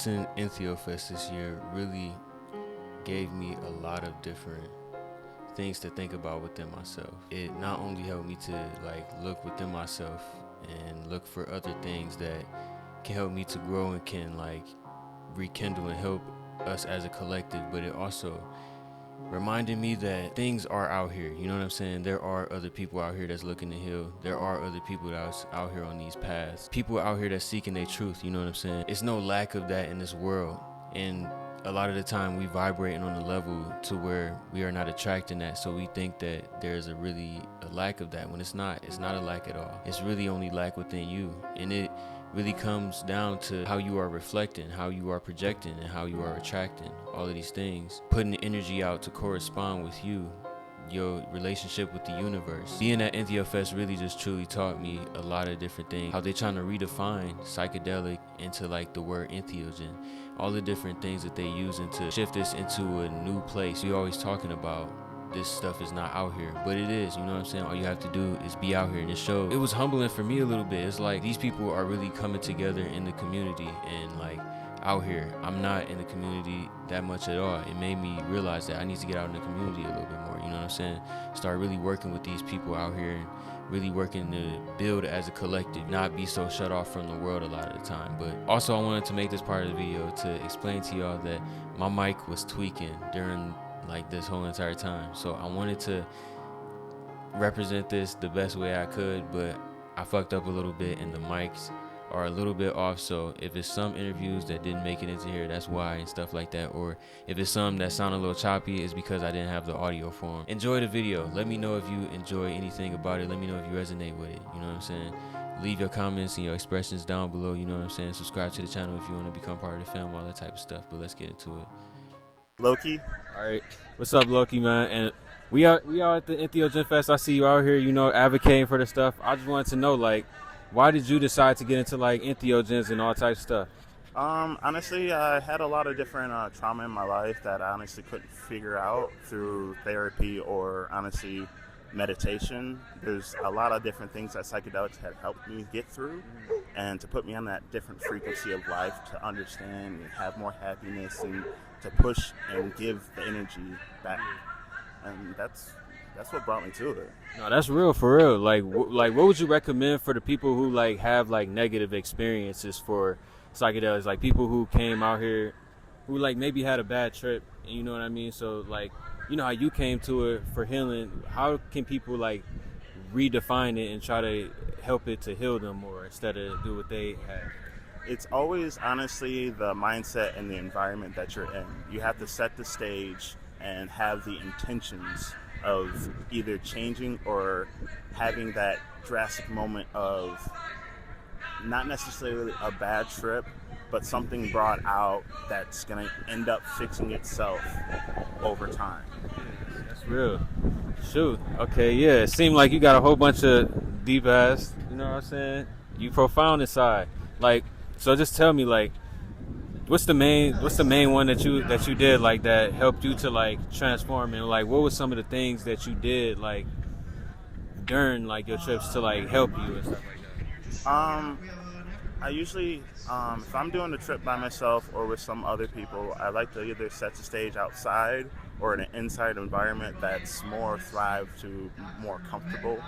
experiencing Entheofest this year really gave me a lot of different things to think about within myself. It not only helped me to like look within myself and look for other things that can help me to grow and can like rekindle and help us as a collective, but it also reminded me that things are out here. You know what I'm saying? There are other people out here that's looking to heal. There are other people that's out here on these paths. People out here that's seeking their truth. You know what I'm saying? It's no lack of that in this world. And a lot of the time we vibrating on a level to where we are not attracting that. So we think that there's a lack of that when it's not. It's not a lack at all. It's really only lack within you. And it really comes down to how you are reflecting, how you are projecting, and how you are attracting all of these things. Putting the energy out to correspond with you, your relationship with the universe. Being at Entheofest really just truly taught me a lot of different things. How they're trying to redefine psychedelic into like the word entheogen. All the different things that they using to shift this into a new place. We always talking about this stuff is not out here, but it is. You know what I'm saying? All you have to do is be out here. And it was humbling for me a little bit. It's like these people are really coming together in the community and like out here. I'm not in the community that much at all. It made me realize that I need to get out in the community a little bit more. You know what I'm saying? Start really working with these people out here and really working to build as a collective, not be so shut off from the world a lot of the time. But also I wanted to make this part of the video to explain to y'all that my mic was tweaking during like this whole entire time. So I wanted to represent this the best way I could, but I fucked up a little bit and the mics are a little bit off. So if it's some interviews that didn't make it into here, that's why, and stuff like that. Or if it's some that sound a little choppy, it's because I didn't have the audio for 'em. Enjoy the video. Let me know if you enjoy anything about it. Let me know if you resonate with it. You know what I'm saying? Leave your comments and your expressions down below. You know what I'm saying? Subscribe to the channel if you want to become part of the family, all that type of stuff. But let's get into it. Loki. All right, what's up, Loki, man? And we are at the ENTHEOGEN Fest. I see you out here, you know, advocating for the stuff. I just wanted to know, like, why did you decide to get into like entheogens and all types of stuff? Honestly, I had a lot of different trauma in my life that I honestly couldn't figure out through therapy or honestly meditation. There's a lot of different things that psychedelics had helped me get through, and to put me on that different frequency of life to understand and have more happiness and to push and give the energy back. And that's what brought me to it. No, that's real, for real. Like what would you recommend for the people who like have like negative experiences for psychedelics? Like people who came out here who like maybe had a bad trip, you know what I mean? So like, you know how you came to it for healing. How can people like redefine it and try to help it to heal them more instead of do what they had? It's always honestly the mindset and the environment that you're in. You have to set the stage and have the intentions of either changing or having that drastic moment of not necessarily a bad trip, but something brought out that's going to end up fixing itself over time. That's real. Shoot. Okay, yeah. It seemed like you got a whole bunch of deep ass, you know what I'm saying? You profound inside. Like, so just tell me, like, what's the main one that you did like that helped you to like transform, and like what was some of the things that you did like during like your trips to like help you and stuff like that? I usually if I'm doing the trip by myself or with some other people, I like to either set the stage outside or in an inside environment that's more thrive to more comfortable,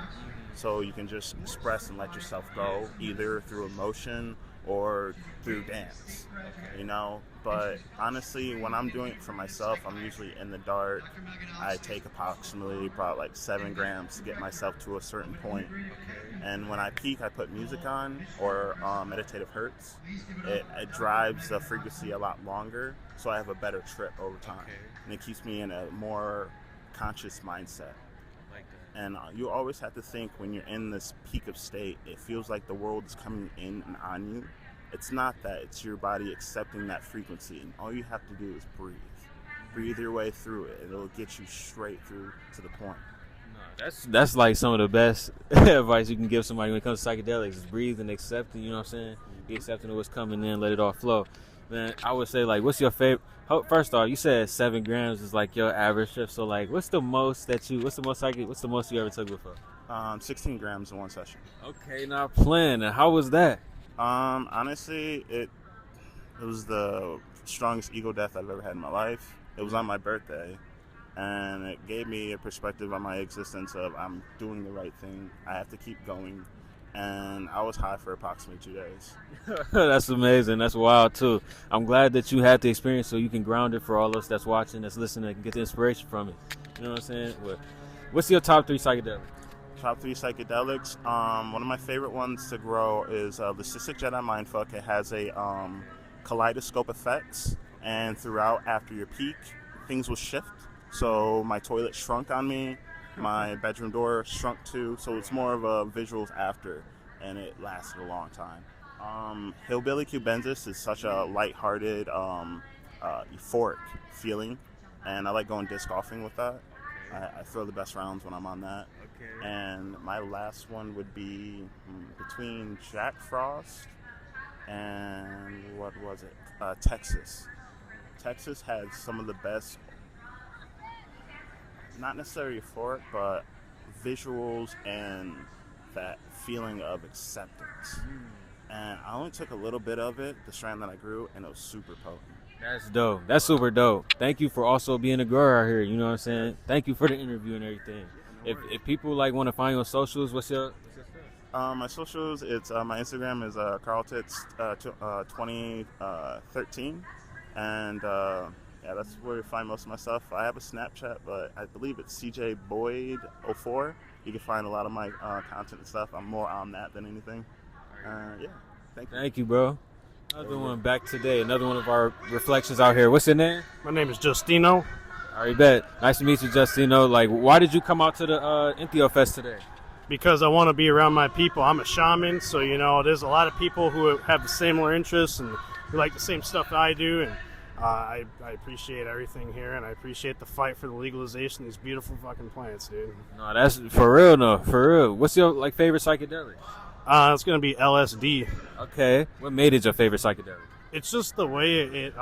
so you can just express and let yourself go either through emotion or through dance, you know. But honestly, when I'm doing it for myself, I'm usually in the dark. I take approximately probably like 7 grams to get myself to a certain point. And when I peak, I put music on or meditative hertz. It drives the frequency a lot longer, so I have a better trip over time. And it keeps me in a more conscious mindset. And you always have to think when you're in this peak of state, it feels like the world is coming in and on you. It's not that, it's your body accepting that frequency, and all you have to do is breathe. Breathe your way through it. It'll get you straight through to the point. No, that's like some of the best advice you can give somebody when it comes to psychedelics is breathe and accept it, you know what I'm saying? Be accepting of what's coming in, let it all flow. Man, I would say like, what's your favorite? First off, you said 7 grams is like your average trip. So like, what's the most you ever took before? 16 grams in one session. Okay, now playing. And how was that? Honestly, It was the strongest ego death I've ever had in my life. It was on my birthday, and it gave me a perspective on my existence of I'm doing the right thing. I have to keep going. And I was high for approximately 2 days. That's amazing. That's wild too. I'm glad that you had the experience so you can ground it for all us that's watching, that's listening, and get the inspiration from it. You know what I'm saying? What's your top 3 psychedelics? Top 3 psychedelics. One of my favorite ones to grow is the Cystic Jedi Mindfuck. It has a kaleidoscope effects, and throughout, after your peak, things will shift. So my toilet shrunk on me. My bedroom door shrunk too, so it's more of a visuals after, and it lasted a long time. Hillbilly Cubensis is such a lighthearted, euphoric feeling, and I like going disc golfing with that. I throw the best rounds when I'm on that. Okay. And my last one would be between Jack Frost and what was it? Texas. Texas had some of the best, not necessarily euphoric, but visuals and that feeling of acceptance. And I only took a little bit of it, the strand that I grew, and it was super potent. That's dope. That's super dope. Thank you for also being a grower out here. You know what I'm saying? Thank you for the interview and everything. If people like want to find you on socials, what's your stuff? My socials, it's my Instagram is carltits 2013, and yeah, that's where you find most of my stuff. I have a Snapchat, but I believe it's CJBoyd04. You can find a lot of my content and stuff. I'm more on that than anything. Yeah, thank you. Thank you, bro. Another one back today. Another one of our reflections out here. What's your name? My name is Justino. All right, bet. Nice to meet you, Justino. Like, why did you come out to the Entheofest today? Because I want to be around my people. I'm a shaman, so, you know, there's a lot of people who have the similar interests and who like the same stuff that I do, and I appreciate everything here, and I appreciate the fight for the legalization of these beautiful fucking plants, dude. No, that's for real, no, for real. What's your favorite psychedelic? It's going to be LSD. Okay. What made it your favorite psychedelic? It's just the way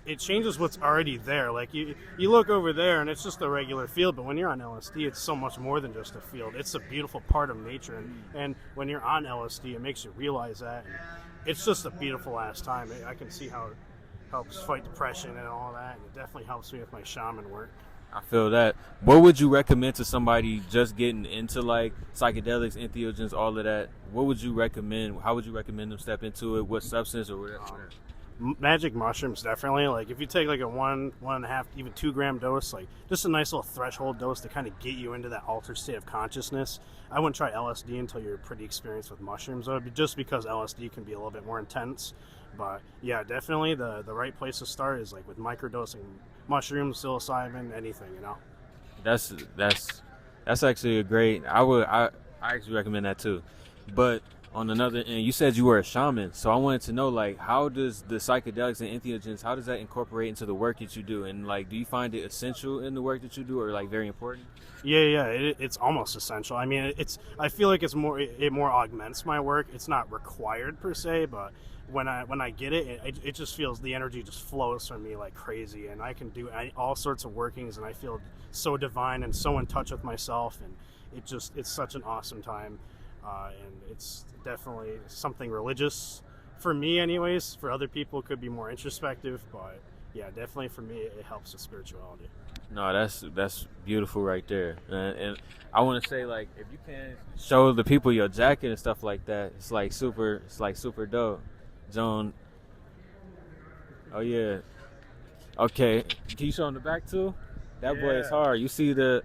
it changes what's already there. Like, you look over there, and it's just a regular field, but when you're on LSD, it's so much more than just a field. It's a beautiful part of nature, and when you're on LSD, it makes you realize that. And it's just a beautiful ass time. I can see how it helps fight depression and all that, and it definitely helps me with my shaman work. I feel that. What would you recommend to somebody just getting into like psychedelics, entheogens, all of that? What would you recommend? How would you recommend them step into it? What substance or whatever? Magic mushrooms, definitely. Like, if you take like a 1.5, even 2 gram dose, like just a nice little threshold dose to kind of get you into that altered state of consciousness. I wouldn't try LSD until you're pretty experienced with mushrooms, though, just because LSD can be a little bit more intense. But yeah, definitely the right place to start is like with microdosing mushrooms, psilocybin, anything, you know. That's actually a great. I actually recommend that too. But on another end, you said you were a shaman, so I wanted to know, like, how does the psychedelics and entheogens, how does that incorporate into the work that you do? And like, do you find it essential in the work that you do, or like very important? Yeah, it's almost essential. I mean, I feel like it more augments my work. It's not required per se, but when I get it just feels, the energy just flows from me like crazy, and I can do all sorts of workings, and I feel so divine and so in touch with myself, and it's such an awesome time, and it's definitely something religious for me, anyways. For other people, it could be more introspective, but yeah, definitely for me, it helps with spirituality. No, that's beautiful right there, and I want to say, like, if you can show the people your jacket and stuff like that, it's like super dope. Joan. Oh yeah. Okay. Can you show him the back too? That boy is hard. You see that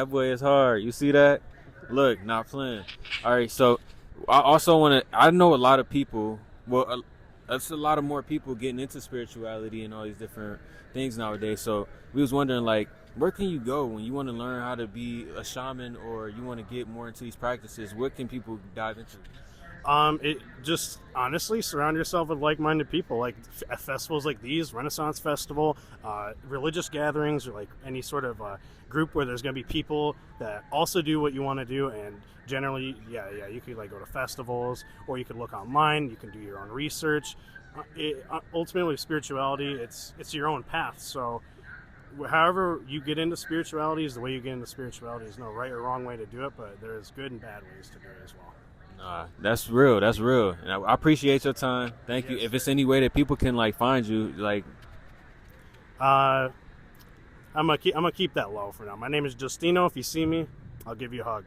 boy is hard. You see that? Look, not playing. All right. So I also want to. I know a lot of people. Well, it's a lot of more people getting into spirituality and all these different things nowadays. So we was wondering, like, where can you go when you want to learn how to be a shaman, or you want to get more into these practices? What can people dive into? It just, honestly, surround yourself with like-minded people, like festivals like these, Renaissance Festival, religious gatherings, or like any sort of group where there's going to be people that also do what you want to do. And generally, yeah, you could like go to festivals, or you could look online, you can do your own research. Ultimately, spirituality, it's your own path. So however you get into spirituality is the way you get into spirituality. There's no right or wrong way to do it, but there's good and bad ways to do it as well. Nah, that's real. That's real. And I appreciate your time. Thank you. If it's any way that people can like find you, like, I'm gonna keep that low for now. My name is Justino. If you see me, I'll give you a hug.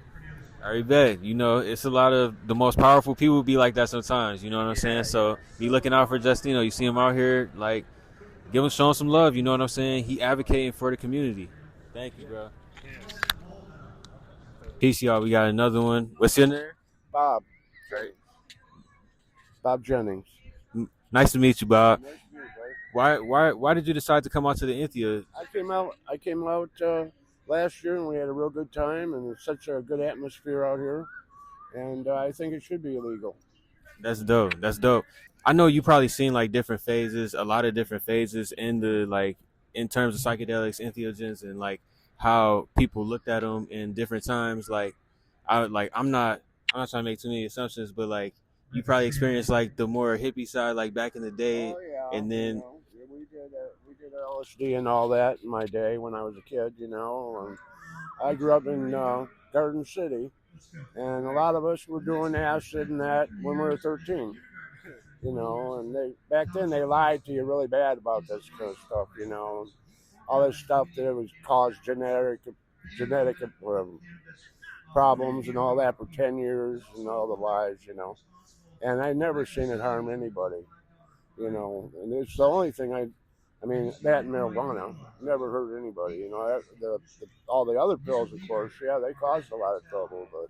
I bet. You know, it's a lot of the most powerful people be like that sometimes. You know what I'm saying? So be looking out for Justino. You see him out here, like, show him some love. You know what I'm saying? He advocating for the community. Thank you, bro. Peace, y'all. We got another one. What's your name? Bob. Great. Bob Jennings. Nice to meet you, Bob. Nice to meet you, buddy. Why did you decide to come out to the Entheo? I came out last year and we had a real good time, and it's such a good atmosphere out here, and I think it should be illegal. That's dope. That's dope. I know you probably seen like different phases, a lot of different phases in the like in terms of psychedelics, entheogens, and like how people looked at them in different times. Like I'm not trying to make too many assumptions, but like you probably experienced like the more hippie side, like back in the day, Oh yeah. and then you know, we did LSD and all that in my day when I was a kid. You know, and I grew up in Garden City, and a lot of us were doing acid and that when we were 13. You know, and back then they lied to you really bad about this kind of stuff. You know, all this stuff that was caused genetic problems and all that for 10 years and all the lies. You know, and I never seen it harm anybody. You know, and it's the only thing I mean, that and marijuana never hurt anybody. You know, all the other pills, of course, yeah, they caused a lot of trouble, but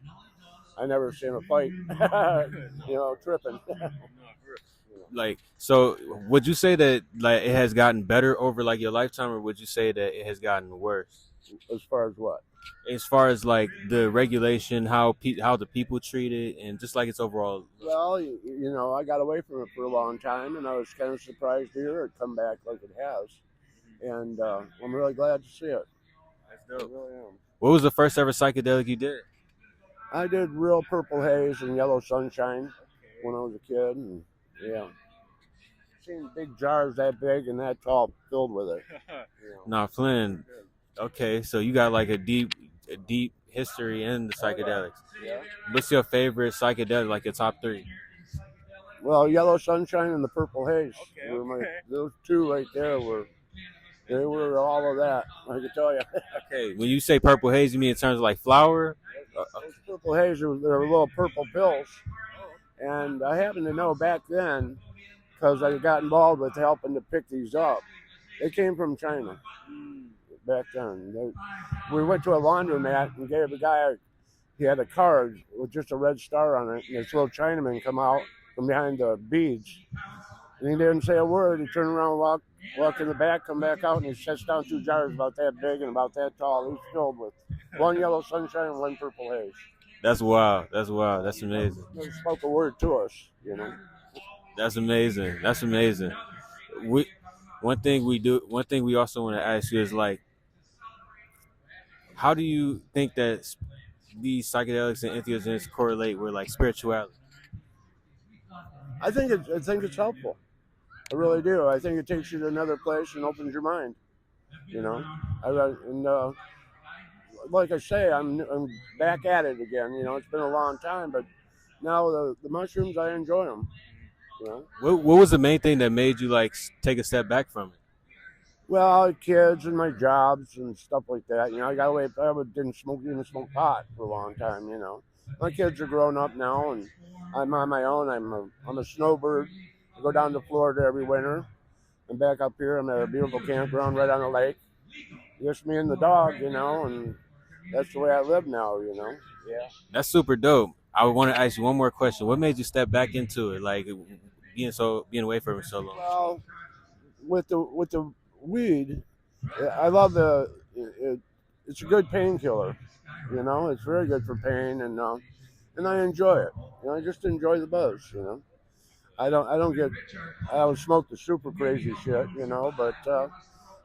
I never seen a fight. You know, tripping. like, so would you say that like it has gotten better over like your lifetime, or would you say that it has gotten worse? As far as what? As far as like the regulation, how the people treat it, and just like its overall. Well, you know, I got away from it for a long time, and I was kind of surprised to hear it come back like it has, and I'm really glad to see it. That's dope. I really am. What was the first ever psychedelic you did? I did real purple haze and yellow sunshine when I was a kid, and yeah. Seen big jars that big and that tall filled with it. You know. Nah, Flynn. Okay, so you got like a deep history in the psychedelics. Yeah. What's your favorite psychedelic? Like your top three? Well, yellow sunshine and the purple haze. Okay. Those two right there were all of that. I can tell you. Okay, when you say purple haze, you mean in terms of like flower? Those purple haze, they're little purple pills, and I happen to know back then because I got involved with helping to pick these up. They came from China. Back then, we went to a laundromat and gave a guy. He had a card with just a red star on it, and this little Chinaman come out from behind the beads, and he didn't say a word. He turned around, walked in the back, come back out, and he sets down two jars about that big and about that tall. He was filled with one yellow sunshine and one purple haze. That's wild. That's wild. That's amazing. He spoke a word to us, you know. That's amazing. That's amazing. One thing we also want to ask you is like, how do you think that these psychedelics and entheogens correlate with like spirituality? I think it's helpful. I really do. I think it takes you to another place and opens your mind. You know, like I say, I'm back at it again. You know, it's been a long time, but now the mushrooms, I enjoy them. You know? What was the main thing that made you like take a step back from it? Well, kids and my jobs and stuff like that. You know, I got away. I didn't even smoke pot for a long time. You know, my kids are grown up now, and I'm on my own. I'm a snowbird. I go down to Florida every winter. I'm back up here. I'm at a beautiful campground right on the lake. Just me and the dog, you know, and that's the way I live now. You know. Yeah. That's super dope. I want to ask you one more question. What made you step back into it, like being away from it so long? Well, with the weed, I love it's a good painkiller. You know, it's very good for pain, and I enjoy it. You know, I just enjoy the buzz. You know, I don't smoke the super crazy shit. You know, but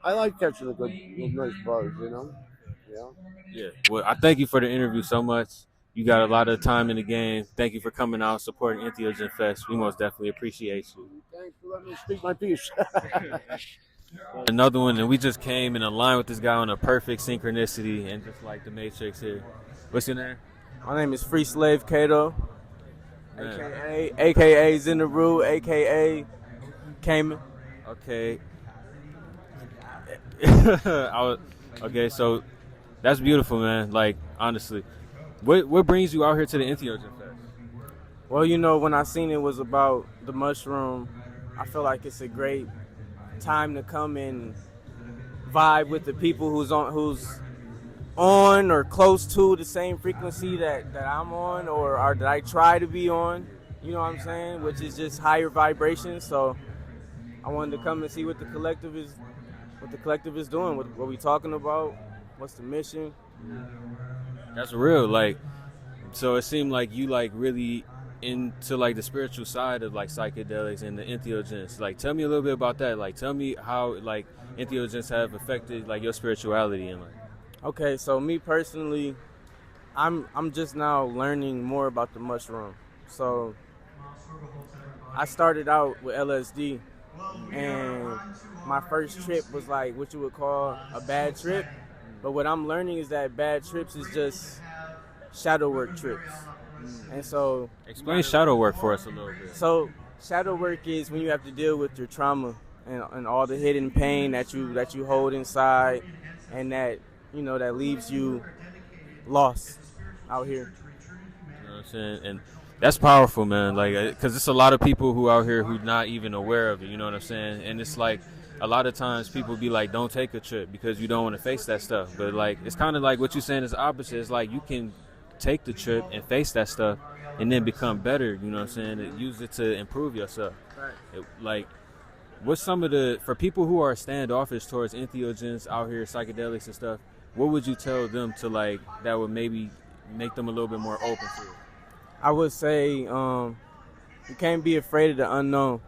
I like catching a good nice buzz. You know, yeah. Yeah. Well, I thank you for the interview so much. You got a lot of time in the game. Thank you for coming out, supporting Entheogen Fest. We most definitely appreciate you. Thanks for letting me speak my piece. Another one, and we just came in a line with this guy on a perfect synchronicity, and just like the Matrix here. What's your name? My name is Free Slave Kato. Man. AKA Zendaru, AKA Cayman. Okay. Okay, so that's beautiful, man. Like, honestly, what brings you out here to the Entheogen Fest? Well, you know, when I seen it was about the mushroom, I feel like it's a great time to come and vibe with the people who's on or close to the same frequency that I'm on or that I try to be on. You know what I'm saying? Which is just higher vibrations. So I wanted to come and see what the collective is doing, what we talking about, what's the mission. That's real. Like, so it seemed like you like really into like the spiritual side of like psychedelics and the entheogens. Like, tell me a little bit about that. Like, tell me how like entheogens have affected like your spirituality and like. Okay, so me personally, I'm just now learning more about the mushroom. So I started out with LSD, and my first trip was like what you would call a bad trip. But what I'm learning is that bad trips is just shadow work trips. And so Explain shadow work for us a little bit. So shadow work is when you have to deal with your trauma and all the hidden pain that you hold inside, and that that leaves you lost out here. You know what I'm saying? And that's powerful, man. Like, because it's a lot of people who out here who not even aware of it. You know what I'm saying? And it's like a lot of times people be like, don't take a trip because you don't want to face that stuff. But like, it's kind of like what you're saying is the opposite. It's like you can take the trip and face that stuff and then become better. You know what I'm saying? And use it to improve yourself. Like, what's some of for people who are standoffish towards entheogens out here, psychedelics and stuff, what would you tell them to like that would maybe make them a little bit more open to it? I would say you can't be afraid of the unknown.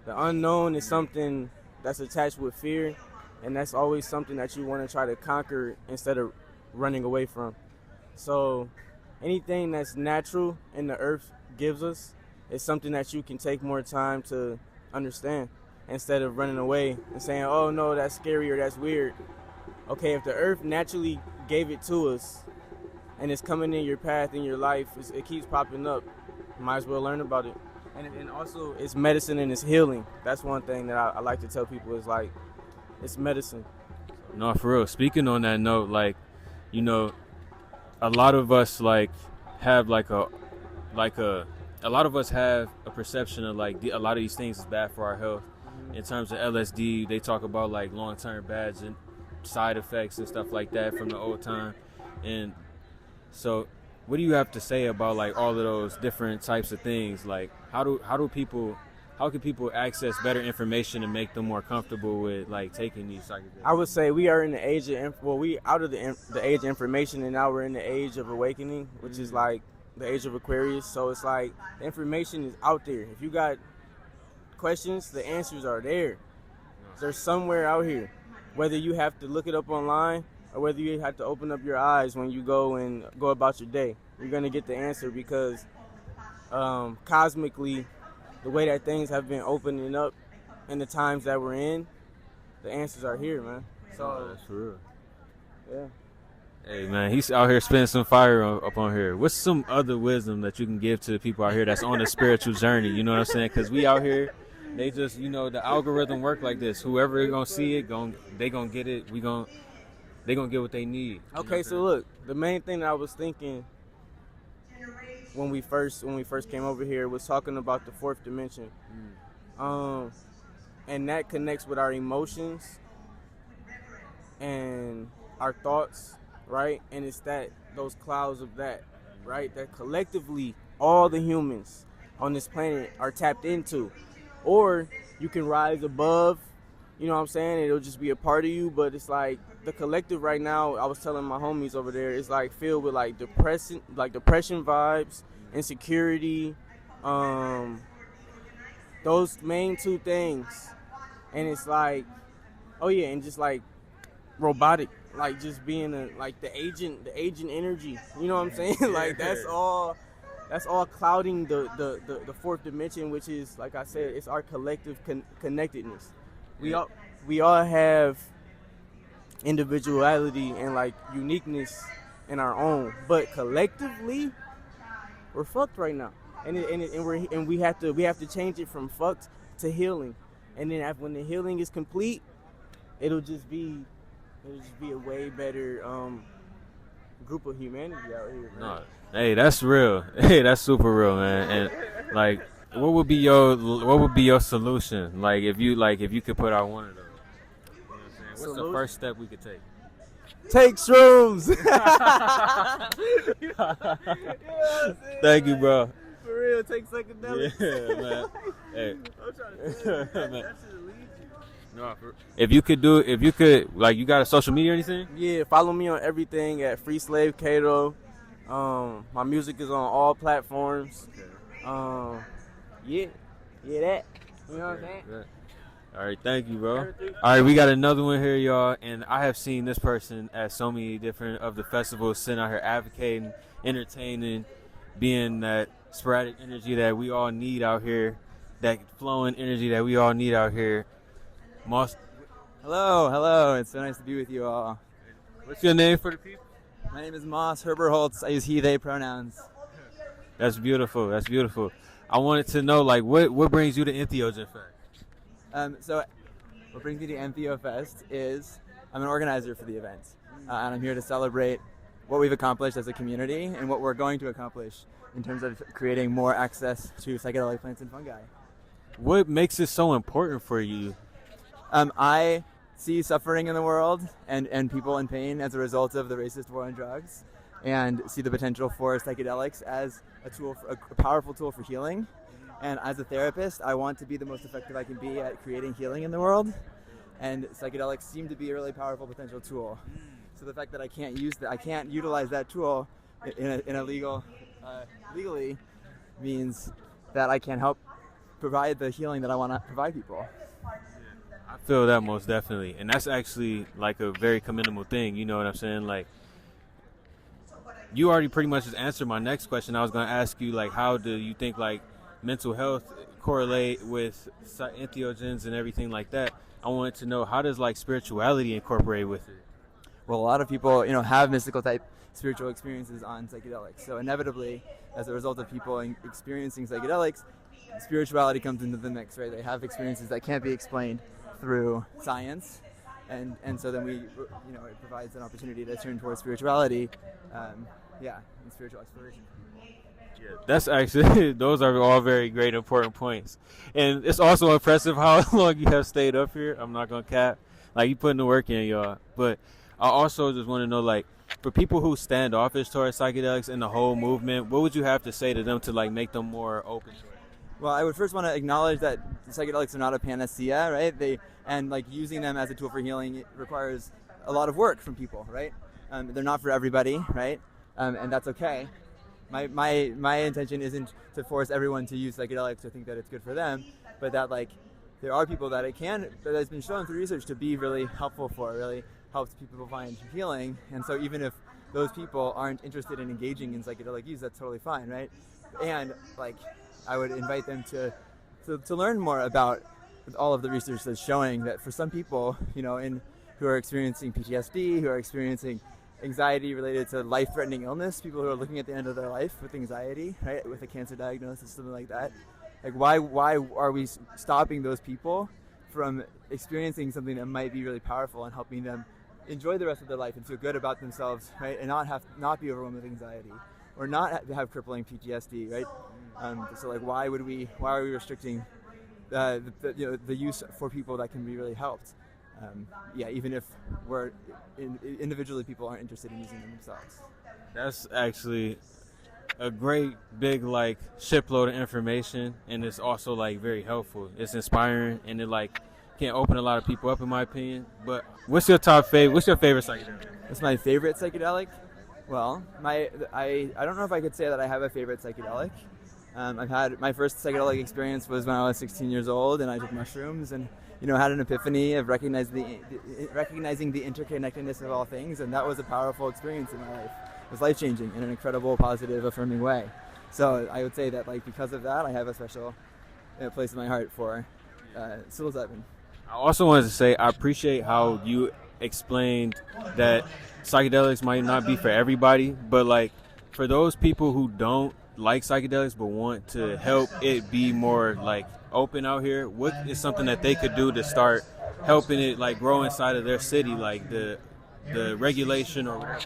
The unknown is something that's attached with fear, and that's always something that you want to try to conquer instead of running away from. So anything that's natural and the earth gives us is something that you can take more time to understand instead of running away and saying, oh no, that's scary or that's weird. Okay, if the earth naturally gave it to us and it's coming in your path in your life, it keeps popping up, you might as well learn about it. And also it's medicine and it's healing. That's one thing that I like to tell people is like, it's medicine. No, for real. Speaking on that note, like, a lot of us like have a lot of us have a perception of like a lot of these things is bad for our health. In terms of LSD, they talk about like long-term bad side effects and stuff like that from the old time. And so what do you have to say about like all of those different types of things? Like how can people access better information and make them more comfortable with like taking these psychedelics? I would say we are in the age of we out of the age of information, and now we're in the age of awakening, which is like the age of Aquarius. So it's like the information is out there. If you got questions, the answers are there. They're somewhere out here. Whether you have to look it up online or whether you have to open up your eyes when you go about your day, you're gonna get the answer, because cosmically, the way that things have been opening up in the times that we're in, the answers are here, man. So that's for real. Yeah. Hey man, he's out here spinning some fire up on here. What's some other wisdom that you can give to the people out here that's on a spiritual journey? You know what I'm saying? Because we out here, they just, the algorithm work like this. Whoever is gonna see it, they gonna get it. They gonna get what they need. Okay, so look, the main thing that I was thinking when we first came over here was talking about the fourth dimension, and that connects with our emotions and our thoughts, right? And it's those clouds of that, right? That collectively all the humans on this planet are tapped into. Or you can rise above, you know what I'm saying? It'll just be a part of you, but it's like the collective right now, I was telling my homies over there, it's like filled with like depression vibes, insecurity, those main two things. And it's like, oh yeah, and just like robotic, like just being like the agent energy, you know what I'm saying? Like that's all clouding the fourth dimension, which is, like I said, it's our collective connectedness. We all have individuality and like uniqueness in our own, but collectively we're fucked right now. and we have to change it from fucked to healing, and then when the healing is complete, it'll just be a way better group of humanity out here. Man. No, hey, that's real. Hey, that's super real, man. And like, what would be your solution? Like, if you could put out one of those, you know what I'm saying? What's the first step we could take? Take shrooms. Thank you, bro. For real, take psychedelics. Yeah, man. Hey. I'm trying to tell you, man. That should lead you. No, if you could, like, you got a social media or anything? Yeah, follow me on everything at Free Slave Cato. My music is on all platforms. Yeah, that. You know what I'm saying? Yeah. All right, thank you, bro. All right, we got another one here, y'all, and I have seen this person at so many different of the festivals, sitting out here advocating, entertaining, being that sporadic energy that we all need out here, that flowing energy that we all need out here. Moss. Hello. It's so nice to be with you all. What's your name for the people? My name is Moss Herberholtz. I use he, they pronouns. That's beautiful. That's beautiful. I wanted to know, like, what brings you to Entheogen Fest? So what brings me to Entheofest is I'm an organizer for the event, and I'm here to celebrate what we've accomplished as a community and what we're going to accomplish in terms of creating more access to psychedelic plants and fungi. What makes it so important for you? I see suffering in the world and people in pain as a result of the racist war on drugs, and see the potential for psychedelics as a powerful tool for healing. And as a therapist, I want to be the most effective I can be at creating healing in the world. And psychedelics seem to be a really powerful potential tool. So the fact that I can't utilize that tool in a legally means that I can help provide the healing that I want to provide people. I feel that most definitely. And that's actually like a very commendable thing. You know what I'm saying? Like, you already pretty much just answered my next question. I was going to ask you, like, how do you think, like, mental health correlate with entheogens and everything like that? I wanted to know, how does, like, spirituality incorporate with it? Well, a lot of people, have mystical type spiritual experiences on psychedelics. So inevitably, as a result of people experiencing psychedelics, spirituality comes into the mix, right? They have experiences that can't be explained through science, and so then it provides an opportunity to turn towards spirituality, and spiritual exploration. Yeah, that's actually, those are all very great, important points. And it's also impressive how long you have stayed up here. I'm not going to cap. Like, you putting the work in, y'all. But I also just want to know, like, for people who stand offish towards psychedelics and the whole movement, what would you have to say to them to, like, make them more open to it? Well, I would first want to acknowledge that psychedelics are not a panacea, right? Using them as a tool for healing requires a lot of work from people, right? They're not for everybody, right? And that's okay. My intention isn't to force everyone to use psychedelics or think that it's good for them, but that, like, there are people that that has been shown through research to be really helpful for, really helps people find healing. And so even if those people aren't interested in engaging in psychedelic use, that's totally fine, right? And, like, I would invite them to learn more about all of the research that's showing that for some people, who are experiencing PTSD, who are experiencing anxiety related to life-threatening illness, people who are looking at the end of their life with anxiety, right, with a cancer diagnosis, something like that. Like, why are we stopping those people from experiencing something that might be really powerful and helping them enjoy the rest of their life and feel good about themselves, right, and not be overwhelmed with anxiety or not have crippling PTSD, right? So, like, why are we restricting the use for people that can be really helped? Even if individually people aren't interested in using them themselves. That's actually a great big, like, shipload of information, and it's also, like, very helpful. It's inspiring, and it, like, can open a lot of people up, in my opinion. But what's your favorite psychedelic? What's my favorite psychedelic? Well, I don't know if I could say that I have a favorite psychedelic. I've had my first psychedelic experience was when I was 16 years old, and I took mushrooms and had an epiphany of recognizing the interconnectedness of all things, and that was a powerful experience in my life. It was life-changing in an incredible, positive, affirming way. So I would say that, like, because of that, I have a special place in my heart for psilocybin. I also wanted to say I appreciate how you explained that psychedelics might not be for everybody, but, like, for those people who don't like psychedelics but want to help it be more like open out here, what is something that they could do to start helping it like grow inside of their city, like the regulation or whatever?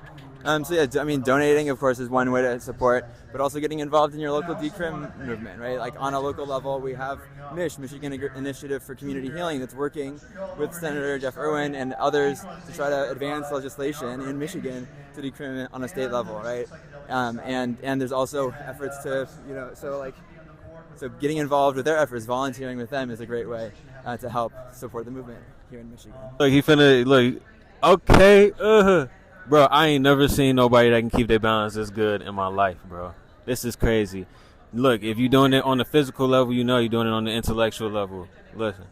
So yeah, I mean, donating, of course, is one way to support, but also getting involved in your local decrim movement, right? Like on a local level, we have Michigan Initiative for Community Healing, that's working with Senator Jeff Irwin and others to try to advance legislation in Michigan to decrim on a state level, right? And there's also efforts to, so getting involved with their efforts, volunteering with them is a great way to help support the movement here in Michigan. Look, he finna look. Okay, bro, I ain't never seen nobody that can keep their balance this good in my life, bro. This is crazy. Look, if you're doing it on the physical level, you know you're doing it on the intellectual level. Listen.